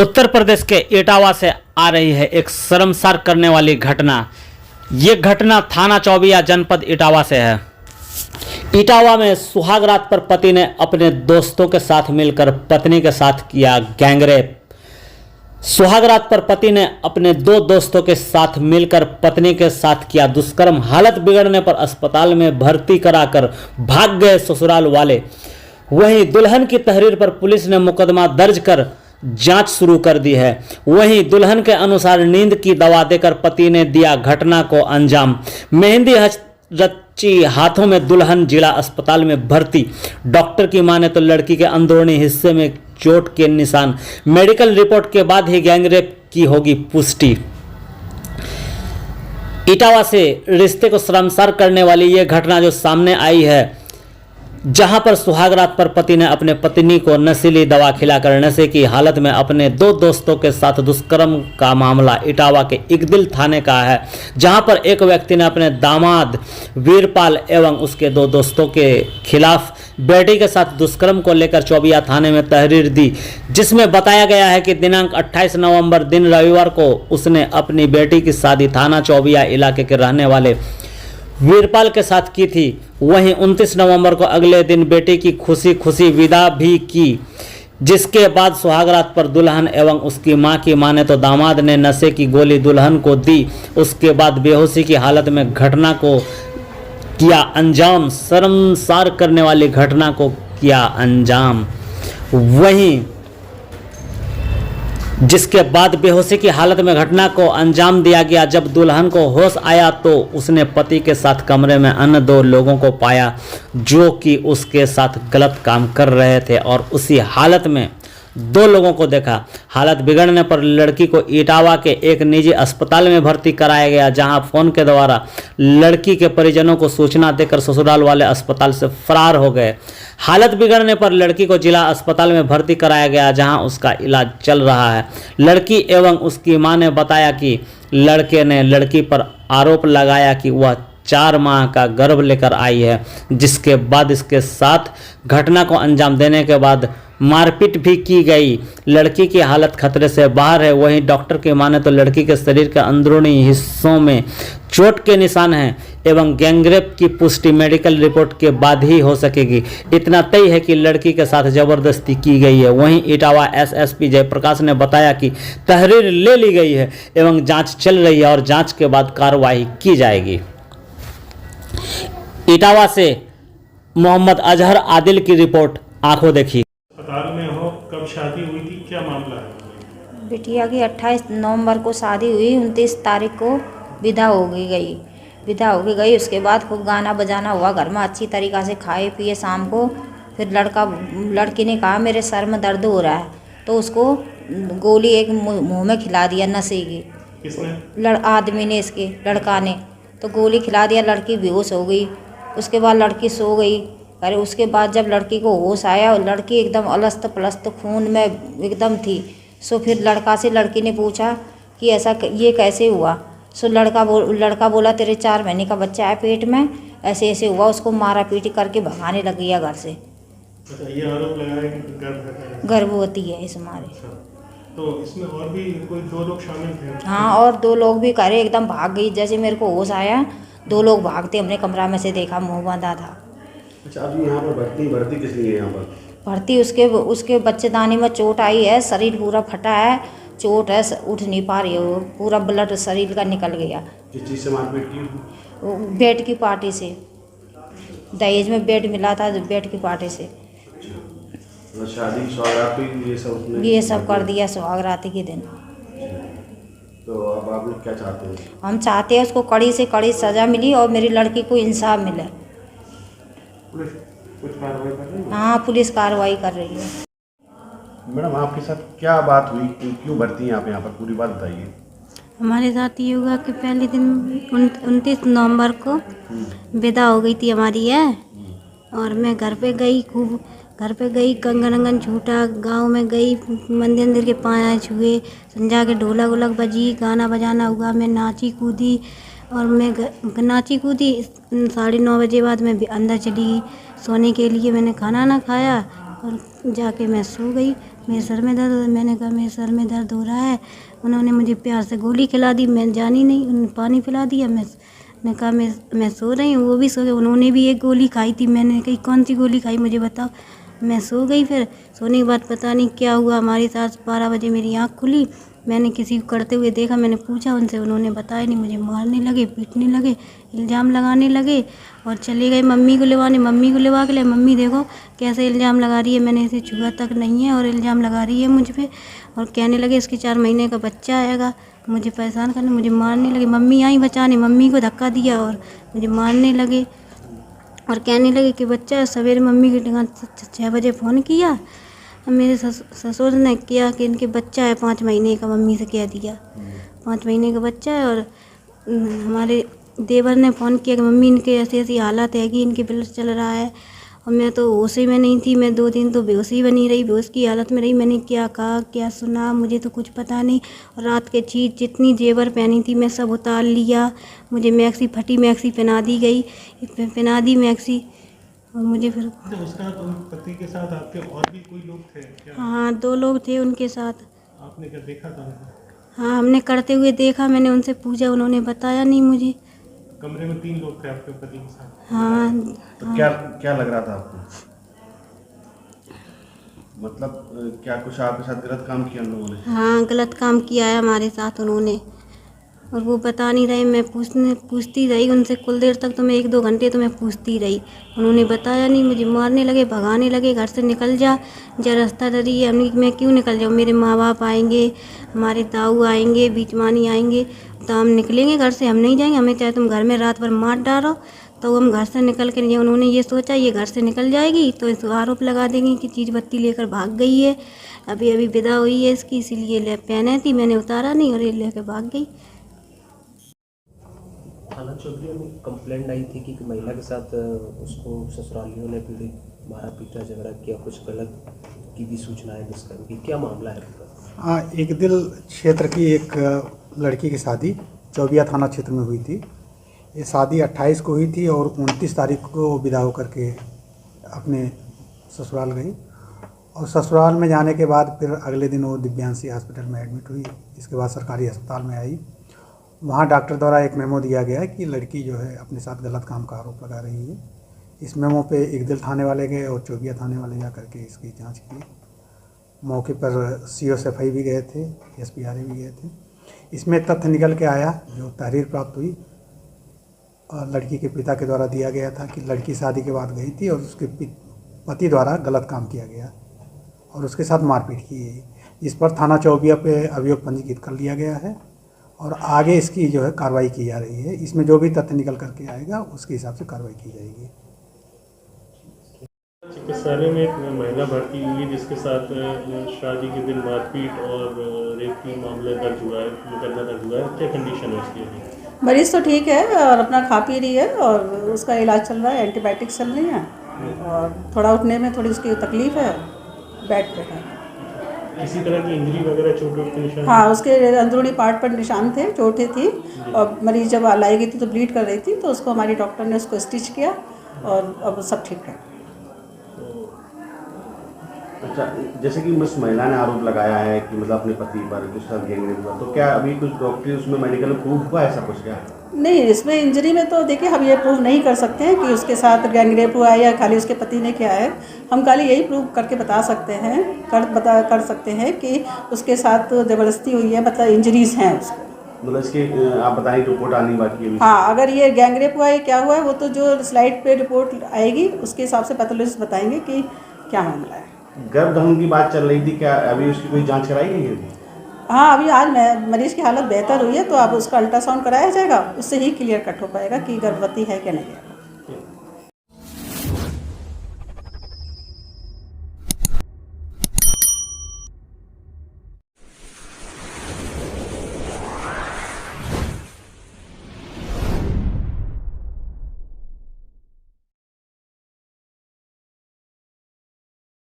उत्तर प्रदेश के इटावा से आ रही है एक शर्मसार करने वाली घटना। ये घटना थाना चौबिया जनपद इटावा से है। इटावा में सुहाग रात पर पति ने अपने दोस्तों के साथ मिलकर पत्नी के साथ किया गैंगरेप। सुहाग रात पर पति ने अपने दो दोस्तों के साथ मिलकर पत्नी के साथ किया दुष्कर्म। हालत बिगड़ने पर अस्पताल में भर्ती कराकर भाग गए ससुराल वाले। वहीं दुल्हन की तहरीर पर पुलिस ने मुकदमा दर्ज कर जांच शुरू कर दी है। वहीं दुल्हन के अनुसार नींद की दवा देकर पति ने दिया घटना को अंजाम। मेहंदी रची हाथों में दुल्हन जिला अस्पताल में भर्ती। डॉक्टर की माने तो लड़की के अंदरूनी हिस्से में चोट के निशान। मेडिकल रिपोर्ट के बाद ही गैंगरेप की होगी पुष्टि। इटावा से रिश्ते को शर्मसार करने वाली ये घटना जो सामने आई है, जहां पर सुहाग रात पर पति ने अपने पत्नी को नशीली दवा खिलाकर नशे की हालत में अपने दो दोस्तों के साथ दुष्कर्म का मामला इटावा के इकदिल थाने का है। जहां पर एक व्यक्ति ने अपने दामाद वीरपाल एवं उसके दो दोस्तों के खिलाफ बेटी के साथ दुष्कर्म को लेकर चौबिया थाने में तहरीर दी, जिसमें बताया गया है कि दिनांक 28 नवंबर दिन रविवार को उसने अपनी बेटी की शादी थाना चौबिया इलाके के रहने वाले वीरपाल के साथ की थी। वहीं 29 नवंबर को अगले दिन बेटी की खुशी खुशी विदा भी की, जिसके बाद सुहाग रात पर दुल्हन एवं उसकी मां की माने तो दामाद ने नशे की गोली दुल्हन को दी। उसके बाद बेहोशी की हालत में घटना को किया अंजाम। शर्मसार करने वाली घटना को किया अंजाम। वहीं जिसके बाद बेहोशी की हालत में घटना को अंजाम दिया गया। जब दुल्हन को होश आया तो उसने पति के साथ कमरे में अन्य दो लोगों को पाया जो कि उसके साथ गलत काम कर रहे थे, और उसी हालत में दो लोगों को देखा। हालत बिगड़ने पर लड़की को इटावा के एक निजी अस्पताल में भर्ती कराया गया, जहां फोन के द्वारा लड़की के परिजनों को सूचना देकर ससुराल वाले अस्पताल से फरार हो गए। हालत बिगड़ने पर लड़की को जिला अस्पताल में भर्ती कराया गया, जहां उसका इलाज चल रहा है। लड़की एवं उसकी मां ने बताया कि लड़के ने लड़की पर आरोप लगाया कि वह 4 माह का गर्भ लेकर आई है, जिसके बाद इसके साथ घटना को अंजाम देने के बाद मारपीट भी की गई। लड़की की हालत खतरे से बाहर है। वहीं डॉक्टर की माने तो लड़की के शरीर के अंदरूनी हिस्सों में चोट के निशान हैं एवं गैंगरेप की पुष्टि मेडिकल रिपोर्ट के बाद ही हो सकेगी। इतना तय है कि लड़की के साथ जबरदस्ती की गई है। वहीं इटावा एसएसपी जयप्रकाश ने बताया कि तहरीर ले ली गई है एवं जांच चल रही है और जांच के बाद कार्रवाई की जाएगी। इटावा से मोहम्मद अजहर आदिल की रिपोर्ट, आंखों देखी। अस्पताल में हो, कब शादी हुई थी, क्या मामला है? बिटिया की 28 नवंबर को शादी हुई, 29 तारीख को विदा हो गई। उसके बाद खूब गाना बजाना हुआ घर में, अच्छी तरीक़ा से खाए पिए शाम को। फिर लड़की ने कहा मेरे सर में दर्द हो रहा है, तो उसको गोली एक मुंह में खिला दिया नशे की। किसने? आदमी ने, इसके लड़का ने तो गोली खिला दिया। लड़की बेहोश हो गई। उसके बाद लड़की सो गई। अरे उसके बाद जब लड़की को होश आया, लड़की एकदम अलस्त पलस्त खून में एकदम थी। सो फिर लड़की ने पूछा कि ऐसा ये कैसे हुआ। सो लड़का बोला तेरे 4 महीने का बच्चा है पेट में, ऐसे ऐसे हुआ। उसको मारा पीटी करके भगाने लग गया घर से। अच्छा, ये आरोप लगाया कि गर्भवती है इस मारे। अच्छा, तो इसमें और भी कोई 2 लोग शामिल थे? हाँ, और 2 लोग भी करे, एकदम भाग गई। जैसे मेरे को होश आया 2 लोग भागते हमने कमरा में से देखा, मुँह बांधा था। अच्छा, अभी यहाँ पर भर्ती किस लिए है यहाँ पर? भर्ती उसके बच्चेदानी में चोट आई है, शरीर पूरा फटा है, चोट है, उठ नहीं पा रही है वो, पूरा ब्लड शरीर का निकल गया। किस चीज़ से मारपीट की? बेड की पार्टी से, दहेज में बेड मिला था, बेड की पार्टी से। अच्छा, शादी सौगात ये सब कर दिया सुहागराती के दिन। तो अब आप लोग क्या चाहते हैं? हम चाहते हैं उसको कड़ी से कड़ी सज़ा मिली और मेरी लड़की को इंसाफ मिले। पुलिस कुछ कार्रवाई कर रही है? हाँ, पुलिस कार्रवाई कर रही है। मैडम, आपके साथ क्या बात हुई, क्यों भर्ती हैं आप यहाँ पर, पूरी बात बताइए। हमारे साथ ये हुआ कि पहले दिन 29 नवंबर को विदा हो गई थी हमारी है, और मैं घर पे गई कंगन अंगन छूटा, गांव में गई, मंदिर के पाँव छुए, संजा के ढोलक वोलक बजी, गाना बजाना हुआ। मैं नाची कूदी और मैं नाची कूदी। 9:30 बजे बाद मैं अंदर चली गई सोने के लिए। मैंने खाना ना खाया और जाके मैं सो गई। मेरे सर में दर्द हो रहा है। मैंने कहा मेरे सर में दर्द हो रहा है। उन्होंने मुझे प्यार से गोली खिला दी, मैं जानी नहीं, उन्होंने पानी पिला दिया। मैंने कहा मैं सो रही हूँ, वो भी सो गए। उन्होंने भी एक गोली खाई थी। मैंने कही कौन सी गोली खाई मुझे बताओ। मैं सो गई। फिर सोने के बाद पता नहीं क्या हुआ, हमारी सास 12 बजे मेरी आँख खुली। मैंने किसी को करते हुए देखा, मैंने पूछा उनसे, उन्होंने बताया नहीं। मुझे मारने लगे, पीटने लगे, इल्ज़ाम लगाने लगे और चले गए मम्मी को लिवाने। मम्मी को लिवा के ले, मम्मी देखो कैसे इल्ज़ाम लगा रही है, मैंने इसे छुआ तक नहीं है और इल्ज़ाम लगा रही है मुझ पे। और कहने लगे इसके 4 महीने का बच्चा आएगा। मुझे परेशान करने, मुझे मारने लगे। मम्मी आई बचाने, मम्मी को धक्का दिया और मुझे मारने लगे और कहने लगे कि बच्चा है। सवेरे मम्मी के 6 बजे फ़ोन किया। मेरे ससुर ने किया कि इनके बच्चा है 5 महीने का, मम्मी से कह दिया 5 महीने का बच्चा है। और हमारे देवर ने फ़ोन किया कि मम्मी इनके ऐसी ऐसी हालत है कि इनके ब्लड चल रहा है। और मैं तो होशी में नहीं थी, मैं 2 दिन तो बेहोशी बनी रही, बेहोश की हालत में रही। मैंने क्या कहा क्या सुना मुझे तो कुछ पता नहीं। और रात के चीज़ जितनी जेवर पहनी थी मैं सब उतार लिया। मुझे मैक्सी, फटी मैक्सी पहना दी गई, पहना दी मैक्सी। और मुझे फिर उसका पति के साथ आपके और भी कोई लोग थे क्या? हाँ 2 लोग थे उनके साथ। आपने क्या देखा था उनको? हाँ हमने करते हुए देखा, मैंने उनसे पूछा, उन्होंने बताया नहीं मुझे। कमरे में 3 लोग थे आपके पति के साथ? हाँ तो क्या लग रहा था आपको? मतलब क्या कुछ आपके साथ गलत काम किया उन लोगों ने? हाँ गलत काम किया है हमारे साथ उन्होंने। और वो बता नहीं रहे। मैं पूछती रही उनसे कुल देर तक, तो मैं 1-2 घंटे तो मैं पूछती रही। उन्होंने बताया नहीं। मुझे मारने लगे, भगाने लगे, घर से निकल जा रास्ता डरी है। मैं क्यों निकल जाऊँ, मेरे माँ बाप आएंगे, हमारे ताऊ आएंगे, बीचमानी आएंगे, तो हम निकलेंगे घर से, हम नहीं जाएंगे। हमें चाहे तुम घर में रात भर मार डालो तो हम घर से निकल के नहीं जाए। उन्होंने ये सोचा ये घर से निकल जाएगी तो इस आरोप लगा देंगे कि चीज़ बत्ती लेकर भाग गई है। अभी विदा हुई है इसकी, इसीलिए पहने थी, मैंने उतारा नहीं और ये लेकर भाग गई। थाना चौधरी में कंप्लेंट आई थी कि महिला के साथ उसको ससुरालियों ने पीड़ित मारा पीटा झगड़ा किया, कुछ गलत की भी सूचनाएं दुष्कर्म की, क्या मामला है? हाँ, एक दिल क्षेत्र की एक लड़की की शादी चौबिया थाना क्षेत्र में हुई थी। ये शादी 28 को हुई थी और 29 तारीख को विदा होकर के अपने ससुराल गई। और ससुराल में जाने के बाद फिर अगले दिन वो दिव्यांशी हॉस्पिटल में एडमिट हुई। इसके बाद सरकारी अस्पताल में आई। वहाँ डॉक्टर द्वारा एक मेमो दिया गया है कि लड़की जो है अपने साथ गलत काम का आरोप लगा रही है। इस मेमो पे एक दिल थाने वाले गए और चौबिया थाने वाले जा करके इसकी जांच की। मौके पर CO SFI भी गए थे, SPRA भी गए थे। इसमें तथ्य निकल के आया, जो तहरीर प्राप्त हुई और लड़की के पिता के द्वारा दिया गया था कि लड़की शादी के बाद गई थी और उसके पति द्वारा गलत काम किया गया और उसके साथ मारपीट की गई। इस पर थाना चौबिया पे अभियोग पंजीकृत कर लिया गया है और आगे इसकी जो है कार्रवाई की जा रही है। इसमें जो भी तथ्य निकल करके आएगा उसके हिसाब से कार्रवाई की जाएगी। चिकित्सालय में एक महिला भर्ती हुई जिसके साथ शादी के दिन मारपीट और रेप की मामले दर्ज हुआ है, मुकदमा दर्ज हुआ है, क्या कंडीशन है उसकी? मरीज़ तो ठीक है और अपना खा पी रही है और उसका इलाज चल रहा है, एंटीबायोटिक्स चल रही हैं और थोड़ा उठने में थोड़ी उसकी तकलीफ़ है, बेड पे है। किसी तरह की इंजरी वगैरह, चोट के निशान? हाँ, उसके अंदरूनी पार्ट पर निशान थे, चोटें थी और मरीज़ जब लाई गई थी तो ब्लीड कर रही थी, तो उसको हमारी डॉक्टर ने उसको स्टिच किया और अब सब ठीक है। अच्छा, जैसे कि उस महिला ने आरोप लगाया है कि मतलब अपने पति पर कुछ साथ गैंगरेप हुआ, तो क्या अभी कुछ डॉक्टरी उसमें मेडिकल प्रूफ हुआ ऐसा कुछ क्या? नहीं, इसमें इंजरी में तो देखिए हम ये प्रूव नहीं कर सकते हैं कि उसके साथ गैंगरेप हुआ है या खाली उसके पति ने किया है। हम खाली यही प्रूव करके बता सकते हैं कर सकते हैं कि उसके साथ ज़बरदस्ती हुई है, मतलब इंजरीज़ हैं उसको। मतलब इसकी आप बताएं रिपोर्ट आनी बाकी है? हाँ, अगर ये गैंगरेप हुआ है क्या हुआ है वो तो जो स्लाइड पे रिपोर्ट आएगी उसके हिसाब से पैथोलॉजिस्ट बताएंगे कि क्या मामला है। गर्भधारण की बात चल रही थी, क्या अभी उसकी कोई जांच कराई गई है? हाँ, अभी आज मरीज़ की हालत बेहतर हुई है तो अब उसका अल्ट्रासाउंड कराया जाएगा, उससे ही क्लियर कट हो पाएगा कि गर्भवती है क्या नहीं है।